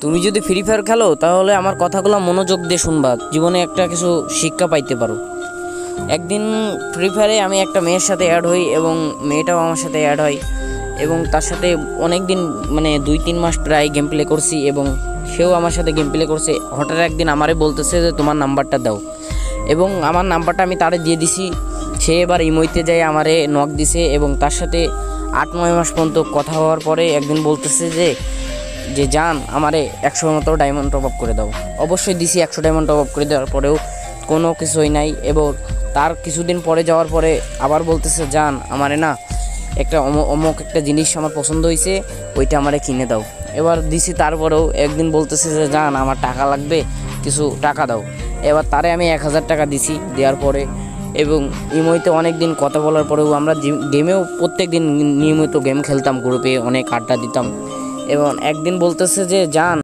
তুমি যদি free fire খেলো তাহলে আমার কথাগুলো মনোযোগ দিয়ে শুনবা, জীবনে একটা কিছু শিক্ষা পাইতে পারো। একদিন ফ্রি ফায়ারে আমি একটা মেয়ের সাথে অ্যাড হই এবং মেয়েটাও আমার সাথে অ্যাড হয় এবং তার সাথে অনেক দিন মানে 2-3 মাস প্রায় গেম প্লে করছি এবং সেও আমার সাথে গেম প্লে করছে। হঠাৎ একদিন আমারে বলতেছে যে তোমার নাম্বারটা দাও, এবং আমার নাম্বারটা আমি তারে দিয়ে দিছি। সে এবার ইমোইতে যায় আমারে নক দিছে এবং তার সাথে 8-9 মাস পর্যন্ত কথা হওয়ার পরে একদিন বলতেছে যে যে জান আমারে 100 মতো ডায়মন্ড টপ আপ করে দাও। অবশ্যই দিছি, 100 ডায়মন্ড টপ আপ করে দেওয়ার পরেও কোনো কিছুই নাই। এবং তার কিছুদিন পরে যাওয়ার পরে আবার বলতেছে জান আমারে না একটা অমুক একটা জিনিস আমার পছন্দ হয়েছে, ওইটা আমারে কিনে দাও। এবার দিছি, তারপরেও একদিন বলতেছে যে জান আমার টাকা লাগবে, কিছু টাকা দাও। এবার তারে আমি 1000 টাকা দিছি। দেওয়ার পরে এবং ইমোতে অনেক দিন কথা বলার পরেও আমরা গেমেও প্রত্যেক দিন নিয়মিত গেম খেলতাম, গ্রুপে অনেক আড্ডা দিতাম। এবং একদিন বলতেছে যে জান